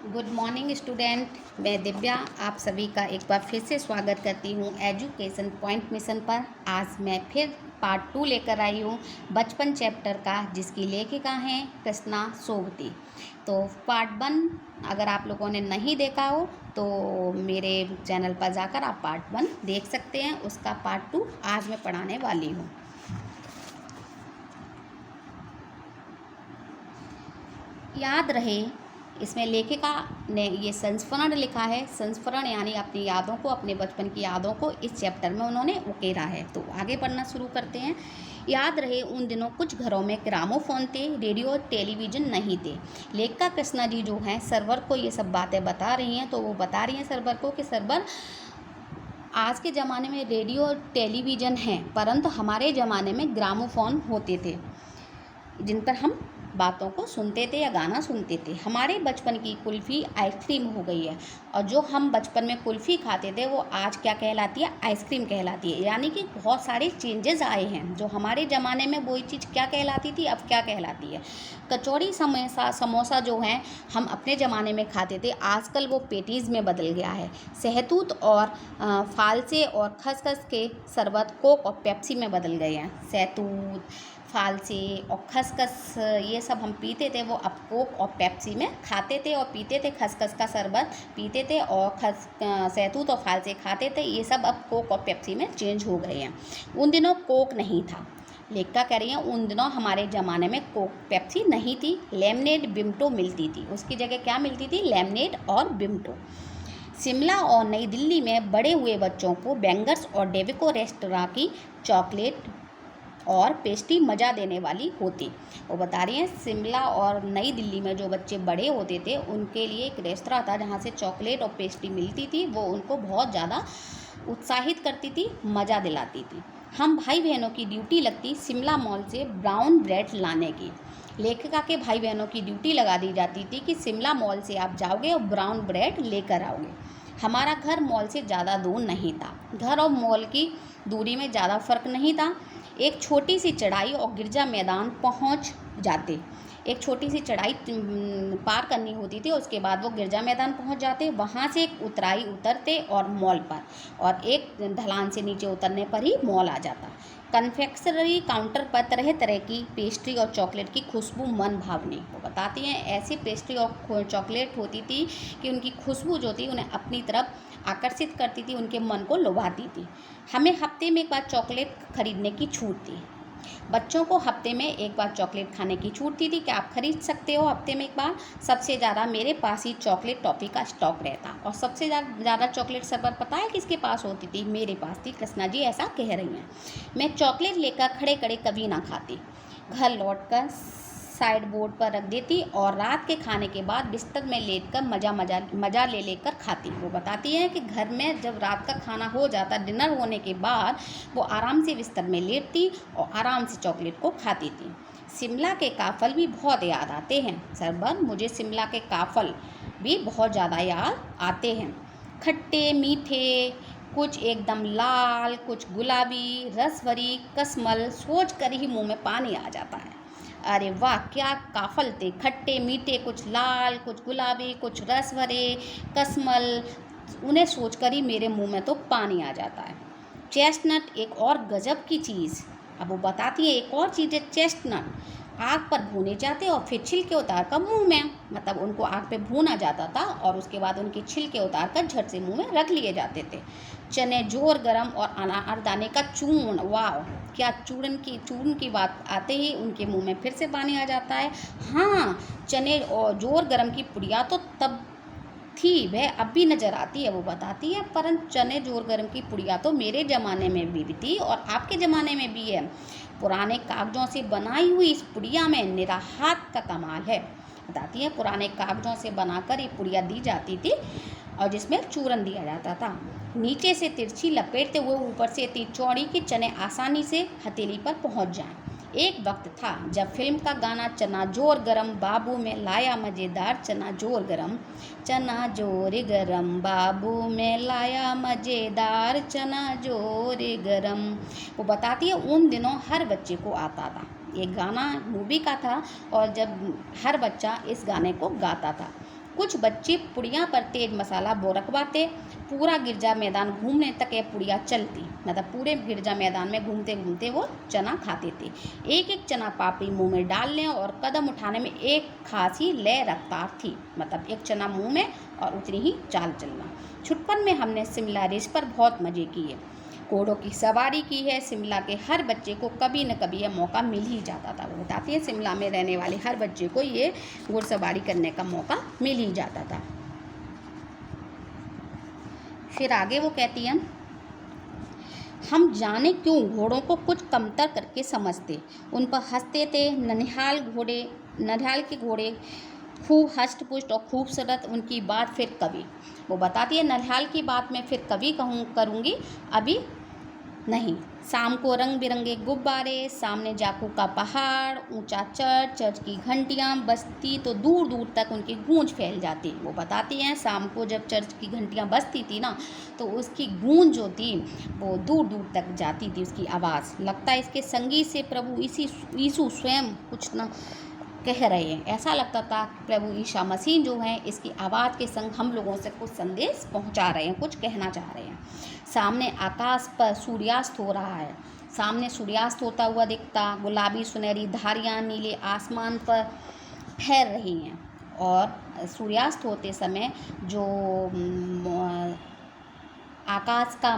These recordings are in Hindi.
Good morning student. मैं दिव्या आप सभी का एक बार फिर से स्वागत करती हूँ एजुकेशन पॉइंट मिशन पर। आज मैं फिर पार्ट 2 लेकर आई हूँ बचपन चैप्टर का, जिसकी लेखिका हैं कृष्णा सोबती। तो पार्ट 1 अगर आप लोगों ने नहीं देखा हो तो मेरे चैनल पर जाकर आप पार्ट 1 देख सकते हैं। उसका पार्ट 2 आज मैं पढ़ाने वाली हूँ। याद रहे, इसमें लेखिका ने ये संस्मरण लिखा है। संस्मरण यानी अपनी यादों को, अपने बचपन की यादों को इस चैप्टर में उन्होंने उकेरा है। तो आगे पढ़ना शुरू करते हैं। याद रहे, उन दिनों कुछ घरों में ग्रामोफोन थे, रेडियो टेलीविज़न नहीं थे। लेखिका कृष्णा जी जो हैं सरवर को ये सब बातें बता रही हैं। तो वो बता रही हैं सरवर को कि सरवर, आज के ज़माने में रेडियो और टेलीविज़न हैं, परंतु हमारे ज़माने में ग्रामोफोन होते थे जिन पर हम बातों को सुनते थे या गाना सुनते थे। हमारे बचपन की कुल्फ़ी आइसक्रीम हो गई है, और जो हम बचपन में कुल्फ़ी खाते थे वो आज क्या कहलाती है? आइसक्रीम कहलाती है। यानी कि बहुत सारे चेंजेस आए हैं। जो हमारे ज़माने में वही चीज़ क्या कहलाती थी, अब क्या कहलाती है? कचौड़ी समोसा जो हैं हम अपने ज़माने में खाते थे, आजकल वो पेटीज़ में बदल गया है। सहतूत और फालसे और खसखस के शरबत कोक और पेप्सी में बदल गए हैं। सहतूत, फालसे और खसखस ये सब हम पीते थे, वो अब कोक और पेप्सी में खाते थे और पीते थे। खसखस का शरबत पीते थे और सहतूत और फालसे खाते थे। ये सब अब कोक और पेप्सी में चेंज हो गए हैं। उन दिनों कोक नहीं था। लेखिका कह रही हैं उन दिनों हमारे ज़माने में कोक पेप्सी नहीं थी, लेमनेड बिमटो मिलती थी। उसकी जगह क्या मिलती थी? लेमनेड और बिमटो। शिमला और नई दिल्ली में बड़े हुए बच्चों को बेंगर्स और डेविको रेस्टोरेंट की चॉकलेट और पेस्ट्री मज़ा देने वाली होती। वो बता रही हैं शिमला और नई दिल्ली में जो बच्चे बड़े होते थे उनके लिए एक रेस्तरां था जहाँ से चॉकलेट और पेस्ट्री मिलती थी। वो उनको बहुत ज़्यादा उत्साहित करती थी, मज़ा दिलाती थी। हम भाई बहनों की ड्यूटी लगती शिमला मॉल से ब्राउन ब्रेड लाने की। लेखिका के भाई बहनों की ड्यूटी लगा दी जाती थी कि शिमला मॉल से आप जाओगे और ब्राउन ब्रेड लेकर आओगे। हमारा घर मॉल से ज़्यादा दूर नहीं था। घर और मॉल की दूरी में ज़्यादा फ़र्क नहीं था। एक छोटी सी चढ़ाई और गिरजा मैदान पहुंच जाते। एक छोटी सी चढ़ाई पार करनी होती थी, उसके बाद वो गिरजा मैदान पहुंच जाते। वहाँ से एक उतराई उतरते और मॉल पर, और एक ढलान से नीचे उतरने पर ही मॉल आ जाता। कन्फेक्शनरी काउंटर पर तरह तरह की पेस्ट्री और चॉकलेट की खुशबू मन भावनी। वो बताती हैं ऐसी पेस्ट्री और चॉकलेट होती थी कि उनकी खुशबू जो थी उन्हें अपनी तरफ आकर्षित करती थी, उनके मन को लुभाती थी। हमें हफ्ते में एक बार चॉकलेट खरीदने की छूट थी। बच्चों को हफ्ते में एक बार चॉकलेट खाने की छूट थी कि आप खरीद सकते हो हफ्ते में एक बार। सबसे ज़्यादा मेरे पास ही चॉकलेट टॉफ़ी का स्टॉक रहता, और सबसे ज़्यादा चॉकलेट सरबत पता है किसके पास होती थी? मेरे पास थी। कृष्णा जी ऐसा कह रही हैं। मैं चॉकलेट लेकर खड़े खड़े कभी ना खाती, घर लौटकर साइड बोर्ड पर रख देती और रात के खाने के बाद बिस्तर में लेटकर मज़ा ले लेकर खाती। वो बताती हैं कि घर में जब रात का खाना हो जाता, डिनर होने के बाद वो आराम से बिस्तर में लेटती और आराम से चॉकलेट को खाती थी। शिमला के काफ़ल भी बहुत याद आते हैं सरबर, मुझे शिमला के काफ़ल भी बहुत ज़्यादा याद आते हैं। खट्टे मीठे, कुछ एकदम लाल, कुछ गुलाबी, रस भरी कसमल, सोच कर ही मुँह में पानी आ जाता है। अरे वाह, क्या काफ़ल थे! खट्टे मीठे, कुछ लाल, कुछ गुलाबी, कुछ रस भरे कसमल, उन्हें सोचकर ही मेरे मुंह में तो पानी आ जाता है। चेस्टनट एक और गजब की चीज़। अब वो बताती है एक और चीज़ है चेस्टनट। आग पर भूने जाते और फिर छिलके उतार कर मुँह में, मतलब उनको आग पे भूना जाता था और उसके बाद उनके छिलके उतार कर झट से मुँह में रख लिए जाते थे। चने जोर गरम और अनारदाने का चूर्ण, वाह क्या! चूर्ण की बात आते ही उनके मुंह में फिर से पानी आ जाता है। हाँ, चने और जोर गरम की पुड़िया तो तब थी, वह अब भी नज़र आती है। वो बताती है परंतु चने जोर गरम की पुड़िया तो मेरे ज़माने में भी थी और आपके ज़माने में भी है। पुराने कागज़ों से बनाई हुई इस पुड़िया में निराहात का कमाल है। बताती है पुराने कागज़ों से बनाकर ये पुड़िया दी जाती थी और जिसमें चूरन दिया जाता था। नीचे से तिरछी लपेटते हुए ऊपर से इतनी चौड़ी कि चने आसानी से हथेली पर पहुंच जाएं। एक वक्त था जब फिल्म का गाना चना जोर गरम बाबू में लाया मज़ेदार चना जोर गरम, चना जोर गरम बाबू में लाया मज़ेदार चना जोर गरम। वो बताती है उन दिनों हर बच्चे को आता था। ये गाना मूवी का था और जब हर बच्चा इस गाने को गाता था। कुछ बच्चे पुड़िया पर तेज मसाला बोरकवाते। पूरा गिरजा मैदान घूमने तक यह पुड़िया चलती, मतलब पूरे गिरजा मैदान में घूमते घूमते वो चना खाते थे। एक एक चना पापड़ी मुंह में डालने और कदम उठाने में एक खासी लय रफ्तार थी, मतलब एक चना मुंह में और उतनी ही चाल चलना। छुटपन में हमने शिमला रेस पर बहुत मज़े किए, घोड़ों की सवारी की है। शिमला के हर बच्चे को कभी न कभी यह मौका मिल ही जाता था। वो बताती हैं शिमला में रहने वाले हर बच्चे को ये घुड़सवारी करने का मौका मिल ही जाता था। फिर आगे वो कहती हैं, हम जाने क्यों घोड़ों को कुछ कमतर करके समझते, उन पर हंसते थे। ननिहाल के घोड़े खूब हष्ट पुष्ट और खूबसूरत। उनकी बात फिर कभी, वो बताती है ननिहाल की बात मैं फिर कभी करूँगी, अभी नहीं। शाम को रंग बिरंगे गुब्बारे, सामने जाकू का पहाड़, ऊंचा चर्च की घंटियां बजती तो दूर दूर तक उनकी गूंज फैल जाती। वो बताती हैं शाम को जब चर्च की घंटियां बजती थी ना, तो उसकी गूंज जो थी वो दूर दूर तक जाती थी, उसकी आवाज़। लगता है इसके संगीत से प्रभु यीशु स्वयं कुछ न कह रहे हैं। ऐसा लगता था प्रभु ईसा मसीह जो हैं इसकी आवाज़ के संग हम लोगों से कुछ संदेश पहुंचा रहे हैं, कुछ कहना चाह रहे हैं। सामने आकाश पर सूर्यास्त हो रहा है, सामने सूर्यास्त होता हुआ दिखता, गुलाबी सुनहरी धारियां नीले आसमान पर फैल रही हैं और सूर्यास्त होते समय जो आकाश का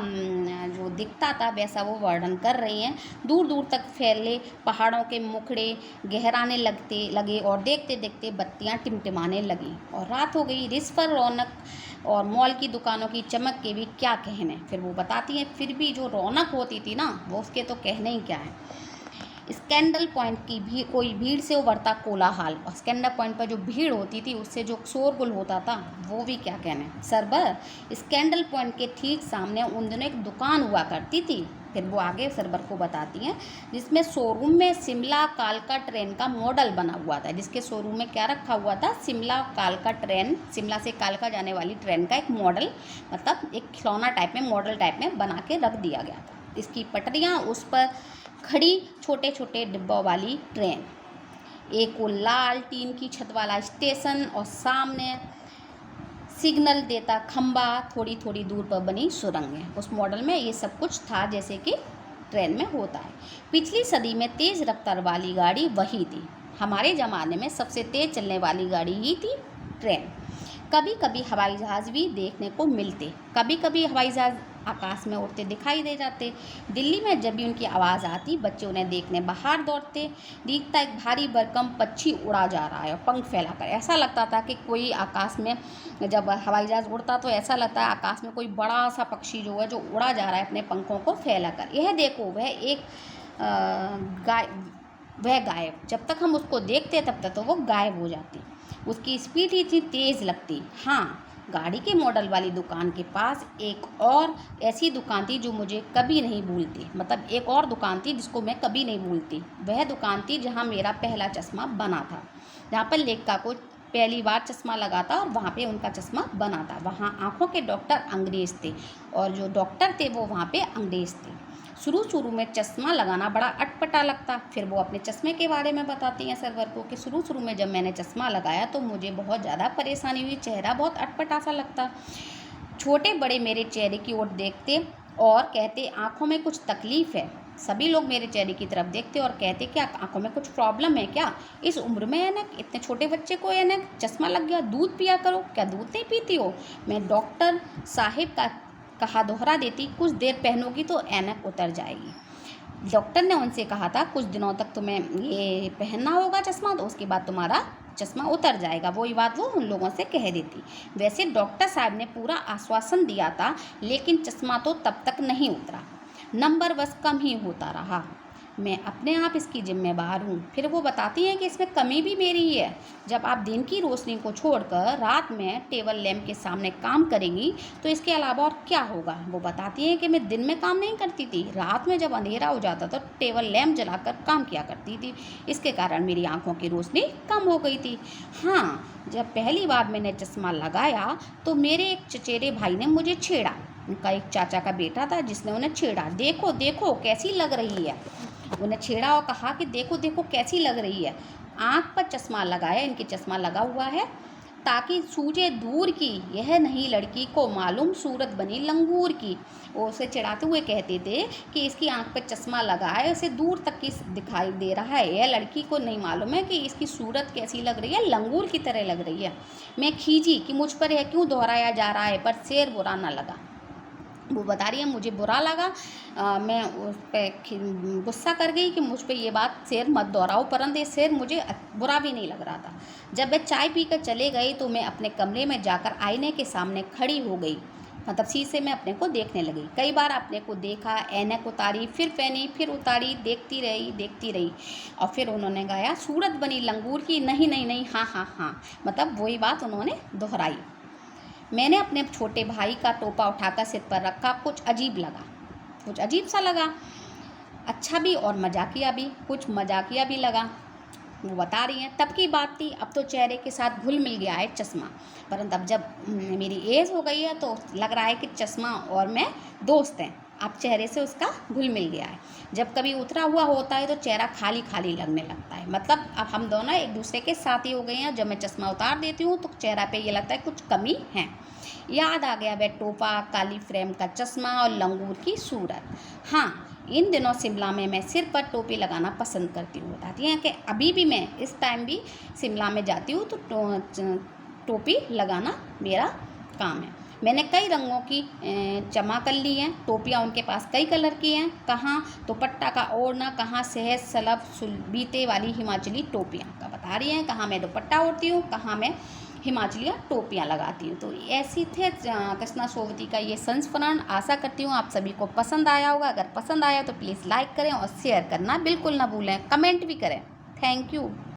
जो दिखता था वैसा वो वर्णन कर रही हैं। दूर दूर तक फैले पहाड़ों के मुखड़े गहराने लगे और देखते देखते बत्तियां टिमटिमाने लगी और रात हो गई। रिस पर रौनक और मॉल की दुकानों की चमक के भी क्या कहने। फिर वो बताती हैं फिर भी जो रौनक होती थी ना वो उसके तो कहने ही क्या है। स्कैंडल पॉइंट की भी कोई भीड़ से उभरता कोलाहल, और स्कैंडल पॉइंट पर जो भीड़ होती थी उससे जो शोरगुल होता था वो भी क्या कहने। सरबर स्कैंडल पॉइंट के ठीक सामने उन दिनों एक दुकान हुआ करती थी। फिर वो आगे सरबर को बताती हैं जिसमें शोरूम में शिमला कालका ट्रेन का मॉडल बना हुआ था। जिसके शोरूम में क्या रखा हुआ था, शिमला कालका ट्रेन, शिमला से कालका जाने वाली ट्रेन का एक मॉडल, मतलब एक खिलौना टाइप में मॉडल टाइप में बना के रख दिया गया था। इसकी पटरियाँ, उस पर खड़ी छोटे छोटे डिब्बों वाली ट्रेन, एक वो लाल टीन की छत वाला स्टेशन और सामने सिग्नल देता खंबा, थोड़ी थोड़ी दूर पर बनी सुरंगें। उस मॉडल में ये सब कुछ था जैसे कि ट्रेन में होता है। पिछली सदी में तेज़ रफ्तार वाली गाड़ी वही थी। हमारे ज़माने में सबसे तेज़ चलने वाली गाड़ी ही थी ट्रेन। कभी कभी हवाई जहाज़ भी देखने को मिलते, कभी कभी हवाई जहाज़ आकाश में उड़ते दिखाई दे जाते। दिल्ली में जब भी उनकी आवाज़ आती बच्चे उन्हें देखने बाहर दौड़ते। दिखता एक भारी भरकम पक्षी उड़ा जा रहा है और पंख फैलाकर। ऐसा लगता था कि कोई आकाश में जब हवाई जहाज़ उड़ता तो ऐसा लगता है आकाश में कोई बड़ा सा पक्षी जो है जो उड़ा जा रहा है अपने पंखों को फैलाकर। यह देखो वह एक वह गायब। जब तक हम उसको देखते तब तक तो वो गायब हो जाती। उसकी स्पीड ही इतनी तेज़ लगती। हाँ, गाड़ी के मॉडल वाली दुकान के पास एक और ऐसी दुकान थी जो मुझे कभी नहीं भूलती, मतलब एक और दुकान थी जिसको मैं कभी नहीं भूलती। वह दुकान थी जहाँ मेरा पहला चश्मा बना था, जहाँ पर लेखिका को पहली बार चश्मा लगा था और वहाँ पे उनका चश्मा बना था। वहाँ आँखों के डॉक्टर अंग्रेज़ थे और जो डॉक्टर थे वो वहाँ पे अंग्रेज़ थे। शुरू में चश्मा लगाना बड़ा अटपटा लगता। फिर वो अपने चश्मे के बारे में बताती हैं सरवर को कि शुरू में जब मैंने चश्मा लगाया तो मुझे बहुत ज़्यादा परेशानी हुई, चेहरा बहुत अटपटा सा लगता। छोटे बड़े मेरे चेहरे की ओर देखते और कहते आँखों में कुछ तकलीफ़ है। सभी लोग मेरे चेहरे की तरफ देखते और कहते क्या आँखों में कुछ प्रॉब्लम है क्या, इस उम्र में ऐनक, इतने छोटे बच्चे को ऐनक, चश्मा लग गया, दूध पिया करो, क्या दूध नहीं पीती हो। मैं डॉक्टर साहिब का कहा दोहरा देती, कुछ देर पहनोगी तो ऐनक उतर जाएगी। डॉक्टर ने उनसे कहा था कुछ दिनों तक तुम्हें ये पहनना होगा चश्मा, तो उसके बाद तुम्हारा चश्मा उतर जाएगा। वही बात वो उन लोगों से कह देती। वैसे डॉक्टर साहब ने पूरा आश्वासन दिया था, लेकिन चश्मा तो तब तक नहीं उतरा, नंबर बस कम ही होता रहा। मैं अपने आप इसकी जिम्मेदार हूँ। फिर वो बताती हैं कि इसमें कमी भी मेरी ही है। जब आप दिन की रोशनी को छोड़कर रात में टेबल लैंप के सामने काम करेंगी तो इसके अलावा और क्या होगा। वो बताती हैं कि मैं दिन में काम नहीं करती थी, रात में जब अंधेरा हो जाता था तो टेबल लैंप जलाकर काम किया करती थी। इसके कारण मेरी आँखों की रोशनी कम हो गई थी। हाँ, जब पहली बार मैंने चश्मा लगाया तो मेरे एक चचेरे भाई ने मुझे छेड़ा। उनका एक चाचा का बेटा था जिसने उन्हें छेड़ा, देखो देखो कैसी लग रही है। उन्हें छेड़ा और कहा कि देखो देखो कैसी लग रही है। आँख पर चश्मा लगाया, इनके चश्मा लगा हुआ है ताकि सूझे दूर की यह नहीं लड़की को मालूम सूरत बनी लंगूर की। वो उसे चिढ़ाते हुए कहते थे कि इसकी आंख पे चश्मा लगा है, उसे दूर तक की दिखाई दे रहा है, यह लड़की को नहीं मालूम है कि इसकी सूरत कैसी लग रही है, लंगूर की तरह लग रही है। मैं खींची कि मुझ पर यह क्यों दोहराया जा रहा है, पर शेर बुरा ना लगा। वो बता रही है मुझे बुरा लगा, मैं उस पर गुस्सा कर गई कि मुझ पे ये बात शेर मत दोहराओ, परंतु ये शेर मुझे बुरा भी नहीं लग रहा था। जब वे चाय पीकर चले गए तो मैं अपने कमरे में जाकर आईने के सामने खड़ी हो गई, मतलब शीशे में अपने को देखने लगी। कई बार अपने को देखा, ऐनक उतारी, फिर पहनी, फिर उतारी, देखती रही और फिर उन्होंने गाया सूरत बनी लंगूर की, नहीं नहीं नहीं, हाँ हाँ हाँ, मतलब वही बात उन्होंने दोहराई। मैंने अपने छोटे भाई का टोपा उठाकर सिर पर रखा, कुछ अजीब सा लगा, अच्छा भी और मजाकिया भी, कुछ मजाकिया भी लगा। वो बता रही हैं तब की बात थी, अब तो चेहरे के साथ घुल मिल गया है चश्मा, परंतु अब जब मेरी एज हो गई है तो लग रहा है कि चश्मा और मैं दोस्त हैं, अब चेहरे से उसका घुल मिल गया है। जब कभी उतरा हुआ होता है तो चेहरा खाली खाली लगने लगता है, मतलब अब हम दोनों एक दूसरे के साथी हो गए हैं। जब मैं चश्मा उतार देती हूँ तो चेहरा पे ये लगता है कुछ कमी है। याद आ गया वह टोपा, काली फ्रेम का चश्मा और लंगूर की सूरत। हाँ, इन दिनों शिमला में मैं सिर पर टोपी लगाना पसंद करती हूँ। बताती हैं कि अभी भी मैं इस टाइम भी शिमला में जाती हूँ तो टोपी लगाना मेरा काम है। मैंने कई रंगों की जमा कर ली हैं, टोपियाँ उनके पास कई कलर की हैं, कहाँ दुपट्टा का ओढ़ना, कहाँ सहज सलब सुलबीते वाली हिमाचली टोपियाँ का बता रही हैं, कहाँ मैं दुपट्टा ओढ़ती हूँ, कहाँ मैं हिमाचलियाँ टोपियाँ लगाती हूँ। तो ऐसी थे कृष्णा सोवती का ये संस्मरण। आशा करती हूँ आप सभी को पसंद आया होगा। अगर पसंद आया तो प्लीज़ लाइक करें और शेयर करना बिल्कुल ना भूलें, कमेंट भी करें। Thank you.